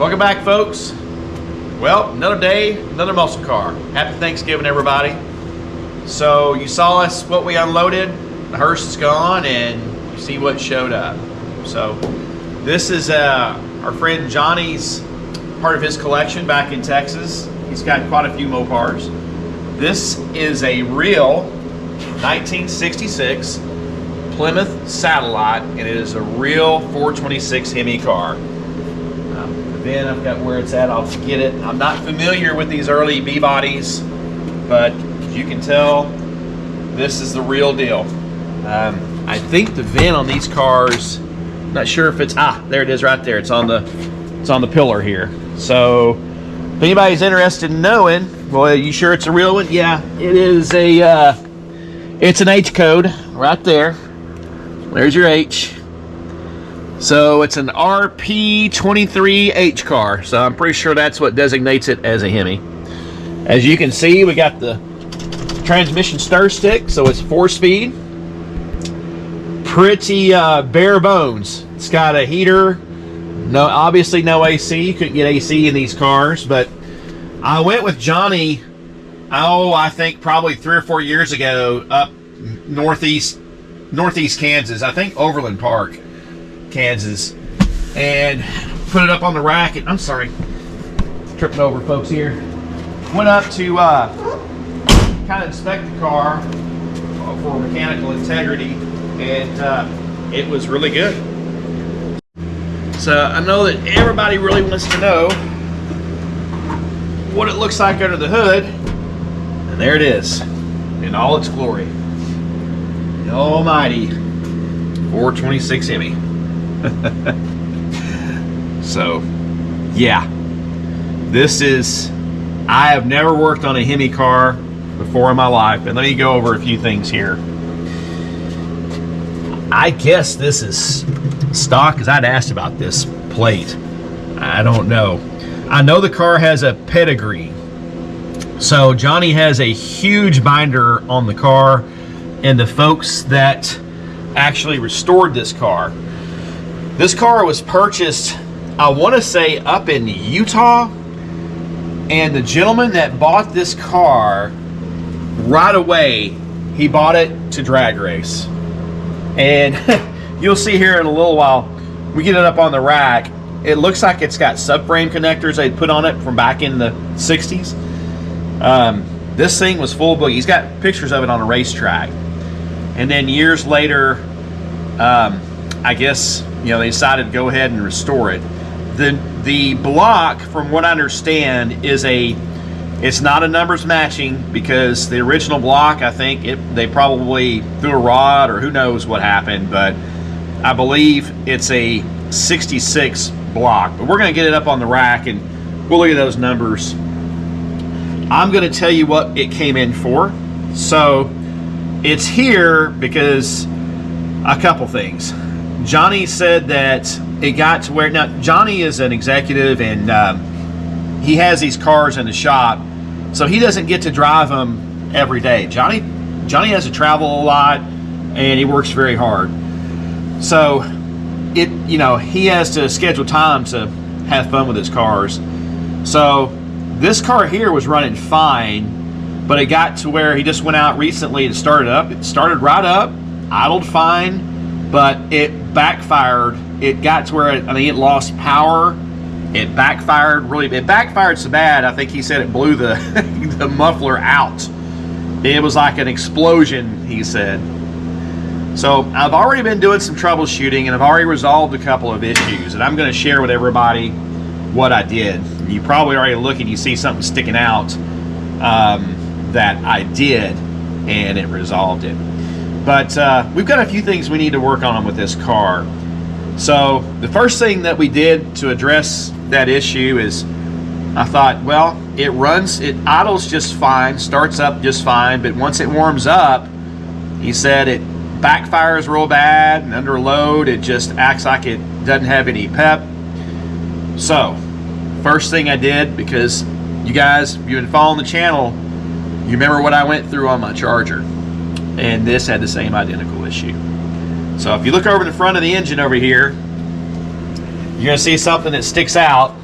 Welcome back, folks. Well, another day, another muscle car. Happy Thanksgiving, everybody. So you saw us, what we unloaded. The hearse is gone, and you see what showed up. So this is our friend Johnny's, part of his collection back in Texas. He's got quite a few Mopars. This is a real 1966 Plymouth Satellite, and it is a real 426 Hemi car. Then I've got where it's at, I'll get it. I'm not familiar with these early B-bodies, but as you can tell, this is the real deal. I think the VIN on these cars, not sure if it's, there it is right there. It's on the pillar here. So if anybody's interested in knowing, well, are you sure it's a real one? Yeah, it is it's an H code right there. There's your H. So it's an RP23H car. So I'm pretty sure that's what designates it as a Hemi. As you can see, we got the transmission stir stick, so it's 4-speed. Pretty bare bones. It's got a heater. No, obviously no AC. You couldn't get AC in these cars, but I went with Johnny, I think probably 3 or 4 years ago up northeast Kansas. I think Overland Park, Kansas, and put it up on the rack. And I'm sorry, tripping over folks here. Went up to kind of inspect the car for mechanical integrity, and it was really good. So I know that everybody really wants to know what it looks like under the hood, and there it is in all its glory. The almighty 426 Hemi. So yeah, I have never worked on a Hemi car before in my life, and let me go over a few things here. I guess this is stock, because I'd asked about this plate. I don't know. I know the car has a pedigree. So Johnny has a huge binder on the car, and the folks that actually restored this car. This car was purchased, I want to say, up in Utah, and the gentleman that bought this car, right away, he bought it to drag race. And you'll see here in a little while, we get it up on the rack, it looks like it's got subframe connectors they put on it from back in the 60s. This thing was full boogie. He's got pictures of it on a racetrack. And then years later, I guess, they decided to go ahead and restore it. The block, from what I understand, it's not a numbers matching, because the original block, I think they probably threw a rod or who knows what happened, but I believe it's a 66 block. But we're going to get it up on the rack and we'll look at those numbers. I'm going to tell you what it came in for. So it's here because a couple things. Johnny said that it got to where, now Johnny is an executive, and he has these cars in the shop, so he doesn't get to drive them every day. Johnny has to travel a lot, and he works very hard. So he has to schedule time to have fun with his cars. So this car here was running fine, but it got to where he just went out recently and started up. It started right up, idled fine, but it backfired. It got to where I think it lost power. It backfired it backfired so bad, I think he said it blew the the muffler out. It was like an explosion, he said. So I've already been doing some troubleshooting, and I've already resolved a couple of issues, and I'm going to share with everybody what I did. You probably already look and you see something sticking out that I did, and it resolved it. But we've got a few things we need to work on with this car. So the first thing that we did to address that issue is, I thought, well, it idles just fine, starts up just fine, but once it warms up, he said it backfires real bad, and under load it just acts like it doesn't have any pep. So first thing I did, because you guys, you've been following the channel, you remember what I went through on my Charger, and this had the same identical issue. So if you look over the front of the engine over here, you're going to see something that sticks out.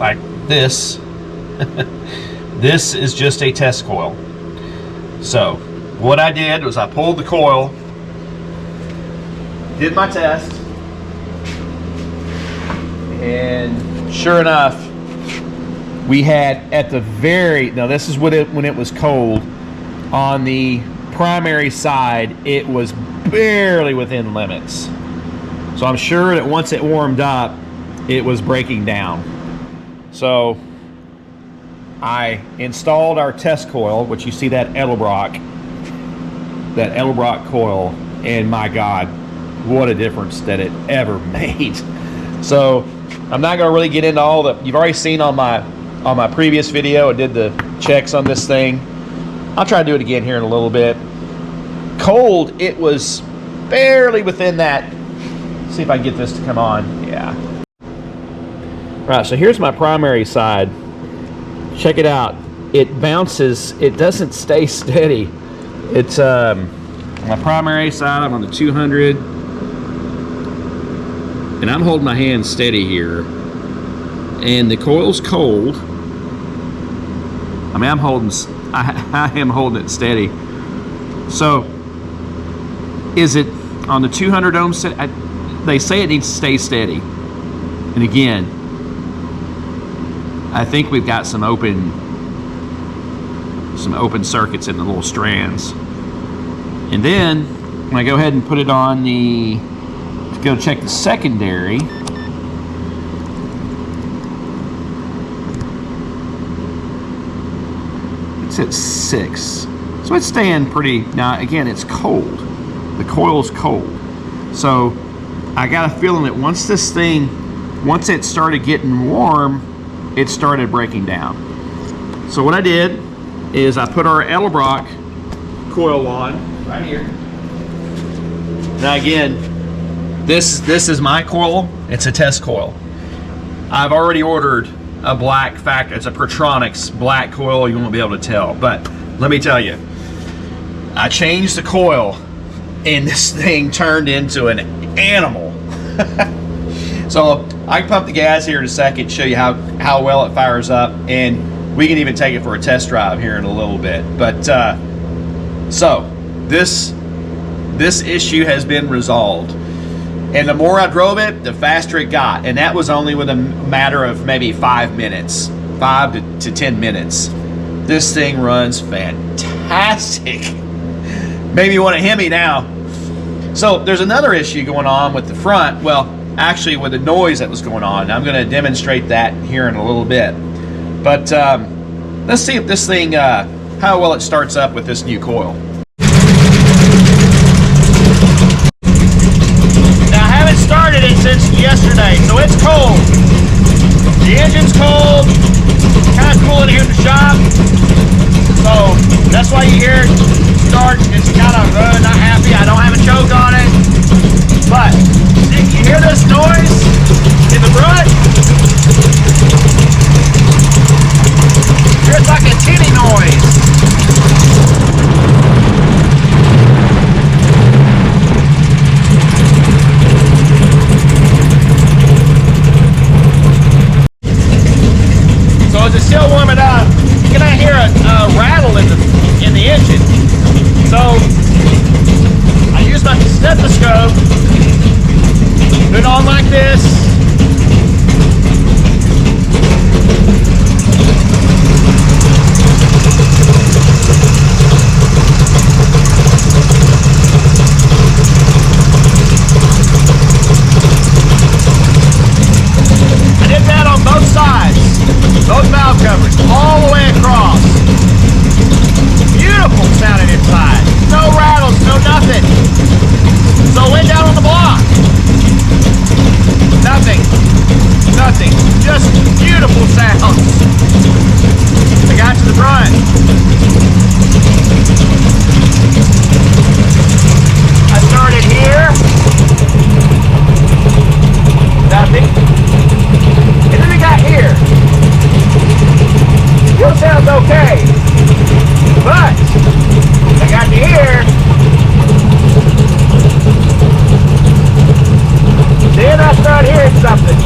like this. This is just a test coil. So what I did was I pulled the coil, did my test, and sure enough, we had at the very, now this is when it was cold, on the primary side, it was barely within limits. So I'm sure that once it warmed up, it was breaking down. So I installed our test coil, which you see that Edelbrock coil, and my God, what a difference that it ever made. So I'm not gonna really get into all the, you've already seen on my previous video, I did the checks on this thing. I'll try to do it again here in a little bit. Cold, it was barely within that. Let's see if I can get this to come on. Yeah. Right, so here's my primary side. Check it out. It bounces. It doesn't stay steady. It's my primary side. I'm on the 200, and I'm holding my hand steady here. And the coil's cold. I mean, I am holding it steady. So, is it on the 200 ohm set? They say it needs to stay steady. And again, I think we've got some open circuits in the little strands. And then when I go ahead and put it on the, go check the secondary, it's at 6. So it's staying pretty, now again, it's cold. The coil's cold. So I got a feeling that once it started getting warm, it started breaking down. So what I did is I put our Edelbrock coil on right here. Now again, this is my coil. It's a test coil. I've already ordered a black factory. It's a Pertronix black coil. You won't be able to tell, but let me tell you, I changed the coil and this thing turned into an animal. So I can pump the gas here in a second, show you how well it fires up, and we can even take it for a test drive here in a little bit. But so this issue has been resolved, and the more I drove it, the faster it got, and that was only with a matter of maybe 5 minutes, 5 to 10 minutes. This thing runs fantastic. Made me want a Hemi now. So there's another issue going on with the front. Well, actually with the noise that was going on. I'm going to demonstrate that here in a little bit. But let's see if this thing, how well it starts up with this new coil. Now I haven't started it since yesterday, so it's cold. The engine's cold. Kind of cool in here in the shop. So that's why you hear it start. It's kind of not happy. I don't have a choke on it. But you hear this noise in the front? It's like a tinny noise. So as it's still warming up, you can hear a rattle in the engine. So I use my stethoscope, put it on like this. I did that on both sides, both valve covers, all the way across. Beautiful sounding inside. No rattles, no nothing. So I went down on the block. Nothing. Nothing. Just beautiful sounds. I got to the front. I started here. Nothing. And then I got here. Still sounds okay. But I got to here. Then I start hearing something.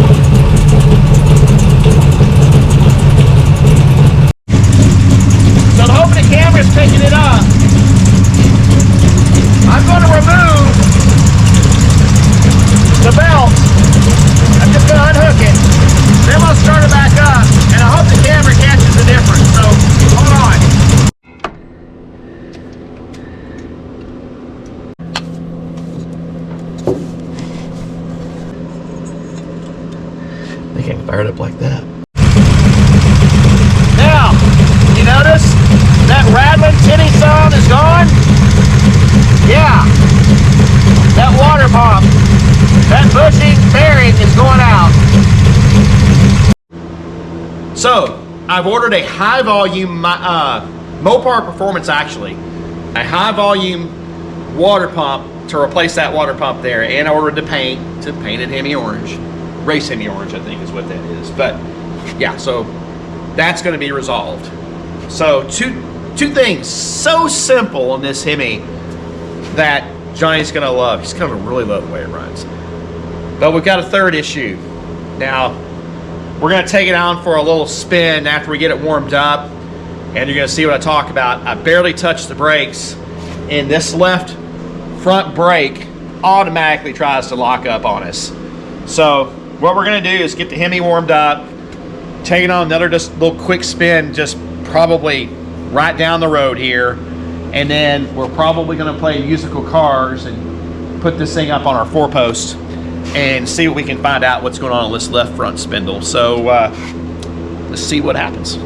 So I've ordered a high volume Mopar Performance, actually, a high volume water pump to replace that water pump there, and I ordered the paint to paint it Hemi orange, race Hemi orange, I think is what that is. But yeah, so that's going to be resolved. So two things so simple in this Hemi that Johnny's going to love. He's going to really love the way it runs. But we've got a third issue. Now, we're going to take it on for a little spin after we get it warmed up, and you're going to see what I talk about. I barely touched the brakes, and this left front brake automatically tries to lock up on us. So what we're going to do is get the Hemi warmed up, take it on another just little quick spin, just probably right down the road here, and then we're probably going to play musical cars and put this thing up on our 4-post and see what we can find out what's going on this left front spindle. So let's see what happens.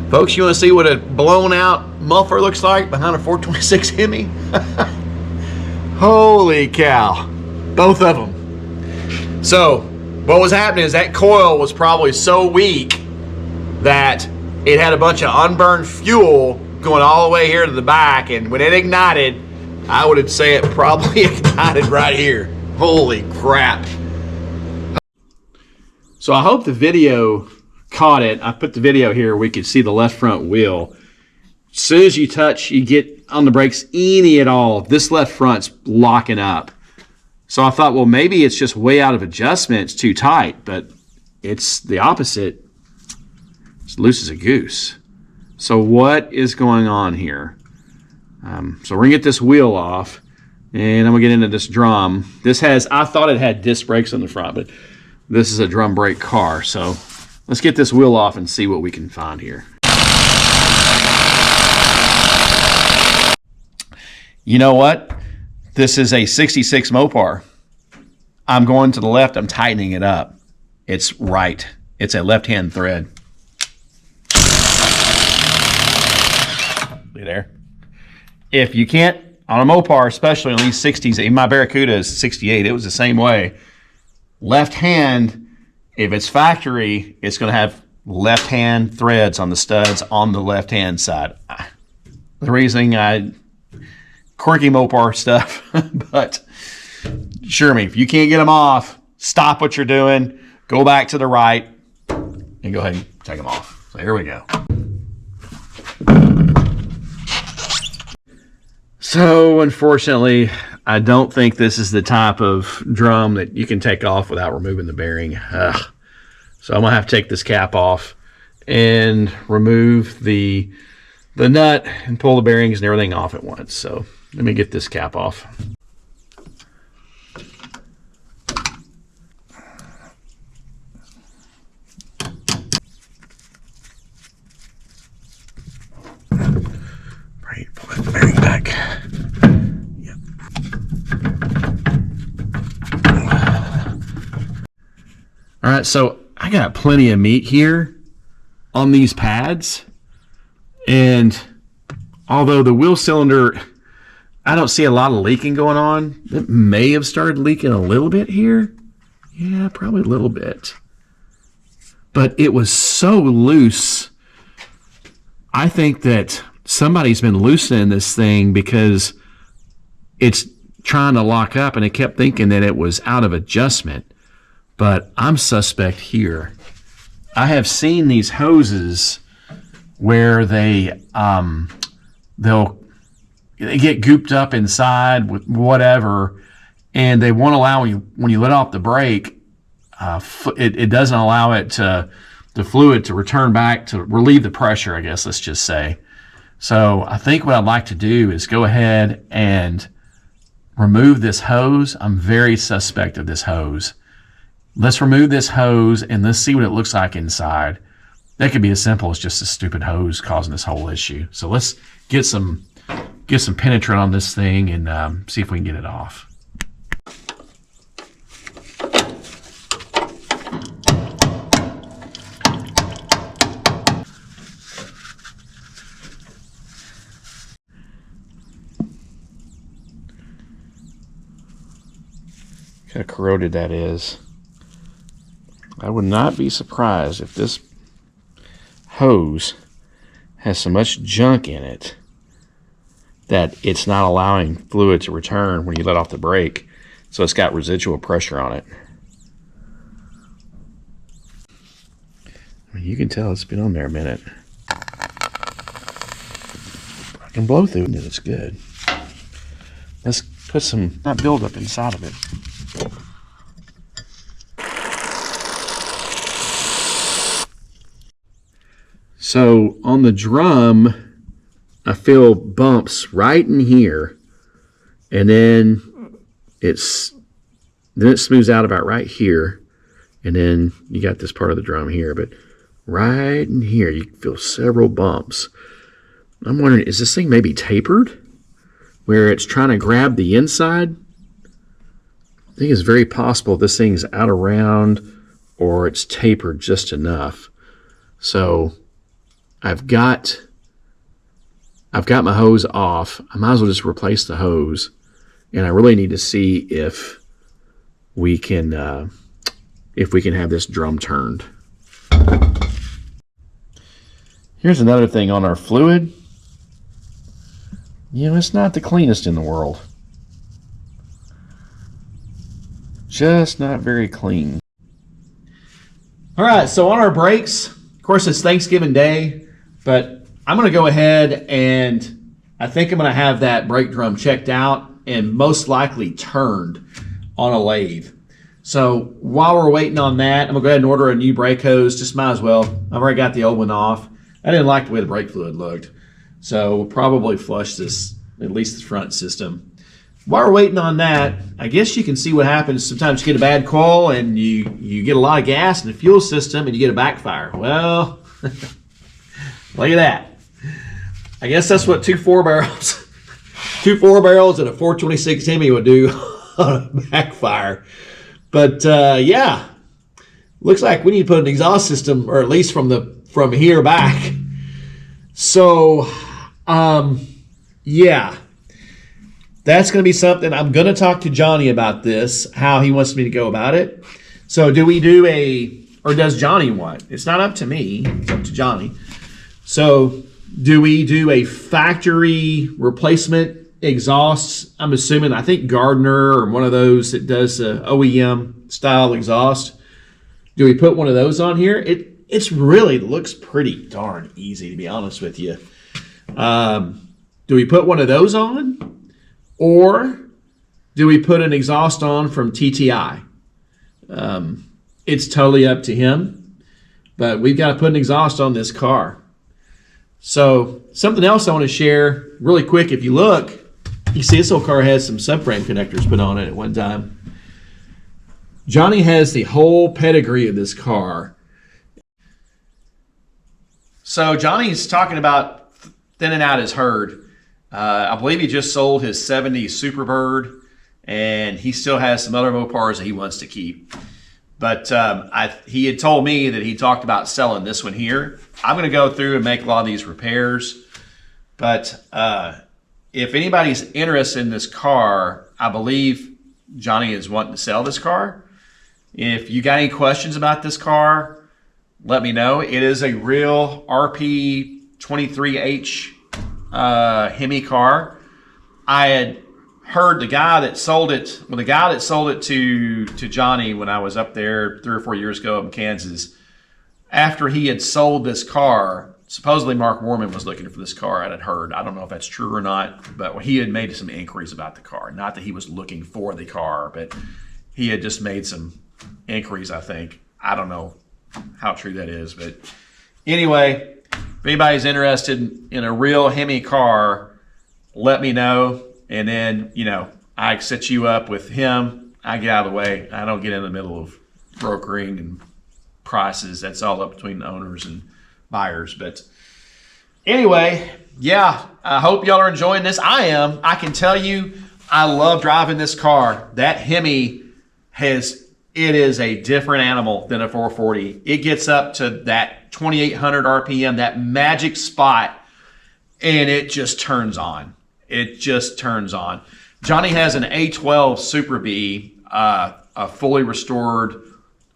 Folks, you want to see what a blown out muffler looks like behind a 426 Hemi? Holy cow. Both of them. So what was happening is that coil was probably so weak that it had a bunch of unburned fuel going all the way here to the back, and when it ignited, I would say it probably ignited right here. Holy crap. So I hope the video caught it. I put the video here, we could see the left front wheel. As soon as you touch, you get on the brakes any at all, this left front's locking up. So I thought, well, maybe it's just way out of adjustment, it's too tight, but it's the opposite. It's loose as a goose. So what is going on here? So we're gonna get this wheel off, and I'm gonna get into this drum. This has, I thought it had disc brakes on the front, but this is a drum brake car. So let's get this wheel off and see what we can find here. You know what? This is a 66 Mopar. I'm going to the left, I'm tightening it up. It's right. It's a left-hand thread. Look there. If you can't, on a Mopar, especially on these 60s, even my Barracuda is 68, it was the same way. Left hand, if it's factory, it's going to have left-hand threads on the studs on the left-hand side. The reasoning, quirky Mopar stuff, but sure me, if you can't get them off, stop what you're doing, go back to the right, and go ahead and take them off. So here we go. So unfortunately, I don't think this is the type of drum that you can take off without removing the bearing. So I'm gonna have to take this cap off and remove the nut and pull the bearings and everything off at once. So let me get this cap off. Right, pull that bearing back. Yep. All right, so I got plenty of meat here on these pads, and although the wheel cylinder, I don't see a lot of leaking going on. It may have started leaking a little bit here. Yeah, probably a little bit. But it was so loose. I think that somebody's been loosening this thing because it's trying to lock up, and it kept thinking that it was out of adjustment. But I'm suspect here. I have seen these hoses where they get gooped up inside with whatever, and they won't allow you, when you let off the brake, it doesn't allow it to the fluid to return back to relieve the pressure, I guess, let's just say. So I think what I'd like to do is go ahead and remove this hose. I'm very suspect of this hose. Let's remove this hose and let's see what it looks like inside. That could be as simple as just a stupid hose causing this whole issue. So let's get some penetrant on this thing and see if we can get it off. Look how corroded that is. I would not be surprised if this hose has so much junk in it that it's not allowing fluid to return when you let off the brake, so it's got residual pressure on it. I mean, you can tell it's been on there a minute. I can blow through it and it's good. Let's put some buildup inside of it. So on the drum, I feel bumps right in here, and then it smooths out about right here, and then you got this part of the drum here, but right in here you feel several bumps. I'm wondering, is this thing maybe tapered, where it's trying to grab the inside? I think it's very possible this thing's out of round, or it's tapered just enough. So I've got my hose off. I might as well just replace the hose, and I really need to see if we can have this drum turned. Here's another thing on our fluid. You know, it's not the cleanest in the world. Just not very clean. All right, so on our brakes, of course it's Thanksgiving Day, but I'm going to go ahead and I think I'm going to have that brake drum checked out and most likely turned on a lathe. So while we're waiting on that, I'm gonna go ahead and order a new brake hose. Just might as well. I've already got the old one off. I didn't like the way the brake fluid looked. So we'll probably flush this, at least the front system. While we're waiting on that, I guess you can see what happens. Sometimes you get a bad coil and you get a lot of gas in the fuel system and you get a backfire. Well, look at that. I guess that's what two 4-barrels and a 426 Hemi would do on a backfire. But yeah, looks like we need to put an exhaust system, or at least from here back. So yeah, that's going to be something. I'm going to talk to Johnny about this, how he wants me to go about it. So do we do or does Johnny want? It's not up to me, it's up to Johnny. So do we do a factory replacement exhaust? I'm assuming, I think Gardner or one of those that does OEM style exhaust. Do we put one of those on here? It's really looks pretty darn easy, to be honest with you. Do we put one of those on, or do we put an exhaust on from TTI? It's totally up to him, but we've got to put an exhaust on this car. So something else I want to share really quick. If you look, you see this old car has some subframe connectors put on it at one time. Johnny has the whole pedigree of this car. So Johnny's talking about thinning out his herd. I believe he just sold his 70 Superbird, and he still has some other Mopars that he wants to keep. But he had told me that he talked about selling this one here. I'm going to go through and make a lot of these repairs. But if anybody's interested in this car, I believe Johnny is wanting to sell this car. If you got any questions about this car, let me know. It is a real RP23H Hemi car. I had heard the guy that sold it, to Johnny when I was up there 3 or 4 years ago in Kansas. After he had sold this car, supposedly Mark Warman was looking for this car. I had heard. I don't know if that's true or not, but he had made some inquiries about the car. Not that he was looking for the car, but he had just made some inquiries, I think. I don't know how true that is, but anyway, if anybody's interested in a real Hemi car, let me know. And then, I set you up with him. I get out of the way. I don't get in the middle of brokering and prices. That's all up between the owners and buyers. But anyway, yeah, I hope y'all are enjoying this. I am. I can tell you, I love driving this car. That Hemi it is a different animal than a 440. It gets up to that 2,800 RPM, that magic spot, and it just turns on. It just turns on. Johnny has an A12 Super B, a fully restored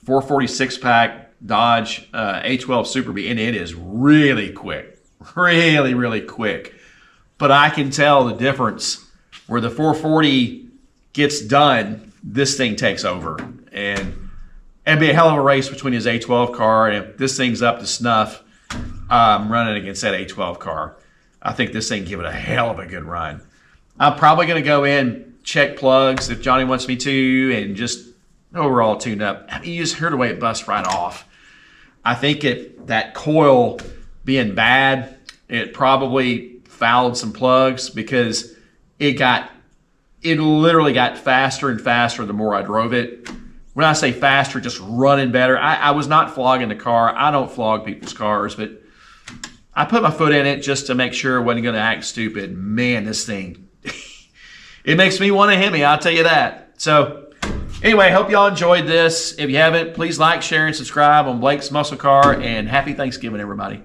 446 pack Dodge A12 Super B, and it is really quick, really, really quick. But I can tell the difference where the 440 gets done, this thing takes over. And it'd be a hell of a race between his A12 car, and if this thing's up to snuff, running against that A12 car, I think this thing give it a hell of a good run. I'm probably going to go in, check plugs if Johnny wants me to, and just overall tune up. I mean, you just heard the way it busts right off. I think that coil being bad, it probably fouled some plugs because it literally got faster and faster the more I drove it. When I say faster, just running better. I was not flogging the car. I don't flog people's cars, but I put my foot in it just to make sure it wasn't going to act stupid. Man, this thing, it makes me want a Hemi, I'll tell you that. So anyway, hope y'all enjoyed this. If you haven't, please like, share, and subscribe on Blake's Muscle Car, and happy Thanksgiving, everybody.